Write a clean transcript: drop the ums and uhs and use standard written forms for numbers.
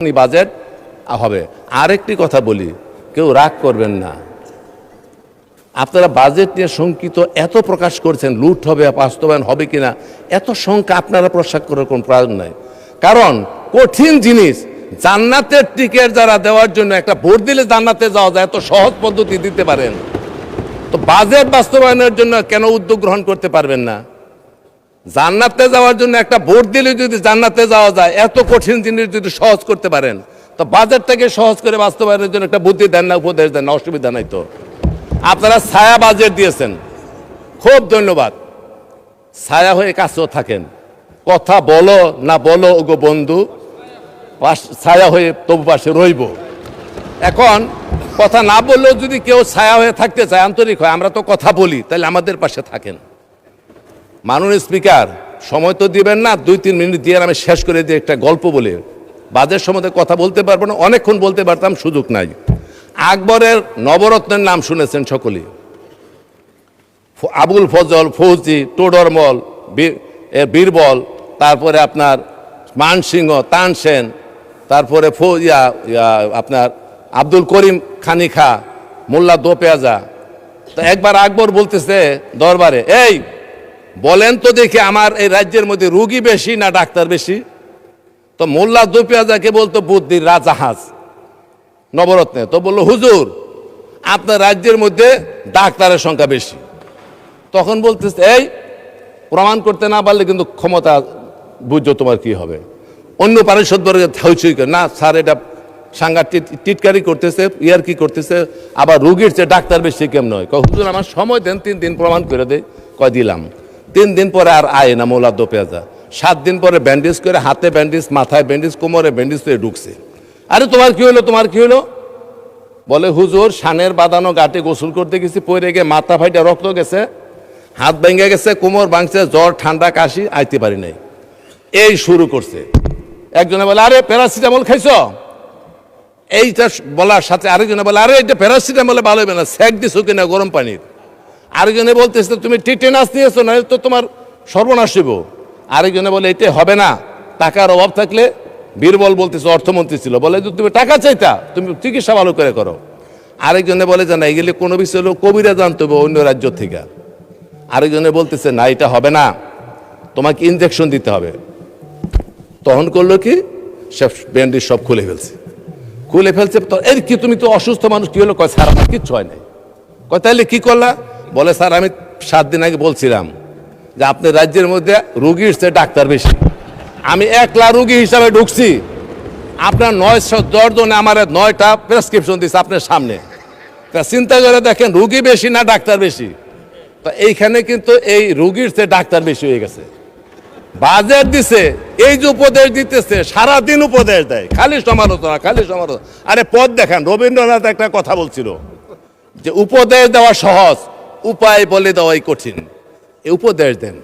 Budget হবে। আরেকটি কথা বলি, কেউ রাগ করবেন না, আপনারা বাজেট নিয়ে শঙ্কিত এত প্রকাশ করছেন, লুট হবে, বাস্তবায়ন হবে কিনা, এত শঙ্কা আপনারা প্রকাশ করার কোনো প্রয়োজন নাই। কারণ কঠিন জিনিস জান্নাতের টিকিট যারা দেওয়ার জন্য একটা ভোট দিলে জান্নাতে যাওয়া যায়, এত সহজ পদ্ধতি দিতে পারেন, তো বাজেট বাস্তবায়নের জন্য কেন উদ্যোগ গ্রহণ করতে পারবেন না? জান্নাতে যাওয়ার জন্য একটা ভোট দিলে যদি জান্নাতে যাওয়া যায়, এত কঠিন জিনিস যদি সহজ করতে পারেন, তো বাজেটটাকে সহজ করে বাস্তবায়নের জন্য একটা বুদ্ধি দেন না, উপদেশ দেন না, অসুবিধা নাই তো। আপনারা ছায়া বাজেট দিয়েছেন, খুব ধন্যবাদ। ছায়া হয়ে কাছেও থাকেন, কথা বলো না বলো ওগো বন্ধু, ছায়া হয়ে তবু পাশে রইব। এখন কথা না বললেও যদি কেউ ছায়া হয়ে থাকতে চায়, আন্তরিক হয়, আমরা তো কথা বলি, তাহলে আমাদের পাশে থাকেন। মাননীয় স্পিকার, সময় তো দিবেন না, 2-3 মিনিট দিয়ে আমি শেষ করে দিয়ে একটা গল্প বলে বাজেট সম্বন্ধে কথা বলতে পারবো না, অনেকক্ষণ বলতে পারতাম, সুযোগ নাই। আকবরের নবরত্নের নাম শুনেছেন সকলেই, আবুল ফজল, ফৌজি, টোডরমল, বীরবল, তারপরে আপনার মানসিংহ, তানসেন, তারপরে আপনার আব্দুল করিম খানি খা, মোল্লা দোপেয়াজা। তো একবার আকবর বলতেছে দরবারে, এই বলেন তো দেখি আমার এই রাজ্যের মধ্যে রুগী বেশি না ডাক্তার বেশি? তো মোল্লা দোপেয়াজাকে বলতো বুদ্ধির রাজাহাজ নবরত্নে। তো বললো, হুজুর আপনার রাজ্যের মধ্যে ডাক্তারের সংখ্যা বেশি। তখন বলতেছে, এই প্রমাণ করতে না পারলে কিন্তু ক্ষমতা বুঝছো তোমার কি হবে। অন্য পারিষদ বর্গে হইচই করে, না স্যার এটা সাংঘাতিক টিটকারি করতেছে, ইয়ার কি করতেছে, আবার রুগীর চেয়ে ডাক্তার বেশি কেমন হয়। হুজুর আমার সময় দেন, 3 দিন প্রমাণ করে দেয়। কয় দিলাম। 3 দিন পরে আর আয় না মোল্লা দোপেয়াজা। 7 দিন পরে ব্যান্ডেজ করে, হাতে ব্যান্ডেজ, মাথায় ব্যান্ডেজ, কোমরে ব্যান্ডেজ করে ঢুকছে। আরে তোমার কি হলো, তোমার কি হলো? বলে, হুজুর সানের বাঁধানো ঘাটে গোসল করতে গেছি, পরে গিয়ে মাথা ফাইটা রক্ত গেছে, হাত ভেঙে গেছে, কোমর ভাঙছে, জ্বর ঠান্ডা কাশি, আইতে পারি নাই। এই শুরু করছে। একজনে বলে, আরে প্যারাসিটামল খাইছ? এইটা বলার সাথে আরেকজনে বলে, আরে এটা প্যারাসিটামলে ভালো হবে না, সেক দিছো কিনা গরম পানির। আরেকজনে বলতেছে, তুমি টিটেনাস দিয়েছো না, তো তোমার সর্বনাশ হইব। আরেকজনে বলে, এটা হবে না, টাকার অভাব থাকলে। বীরবল বলতেছে, অর্থমন্ত্রী ছিল, বলে তুমি টাকা চাইতা, তুমি চিকিৎসা ভালো করে করো। আরেকজনে বলে যে না, এগুলি কোনো বিষয় হলো কবিরা জানতে হবে অন্য রাজ্য থেকে। আরেকজনে বলতেছে, না এটা হবে না, তোমাকে ইনজেকশন দিতে হবে। তখন করলো কি, সব ব্যান্ডেজ সব খুলে ফেলছে। তো এর কি, তুমি তো অসুস্থ মানুষ, কি হলো? কয় স্যার আমার কিচ্ছু হয় নাই। কয় তাহলে কি করলা? বলে, স্যার আমি 7 দিন আগে বলছিলাম যে আপনার রাজ্যের মধ্যে রুগীর চেয়ে ডাক্তার বেশি। আমি 1 লাখ রুগী হিসাবে ঢুকছি, আপনার 910 জনে আমার 9টা প্রেসক্রিপশন দিচ্ছে আপনার সামনে। তা চিন্তা করে দেখেন, রুগী বেশি না ডাক্তার বেশি? তো এইখানে কিন্তু এই রুগীর চেয়ে ডাক্তার বেশি হয়ে গেছে। বাজেট দিছে, এই যে উপদেশ দিতেছে, সারাদিন উপদেশ দেয়, খালি সমালোচনা, খালি সমালোচনা। আরে পথ দেখান। রবীন্দ্রনাথ একটা কথা বলছিল যে উপদেশ দেওয়া সহজ, উপায় বলে দেওয়াই কঠিন। এই উপদেশ দেন।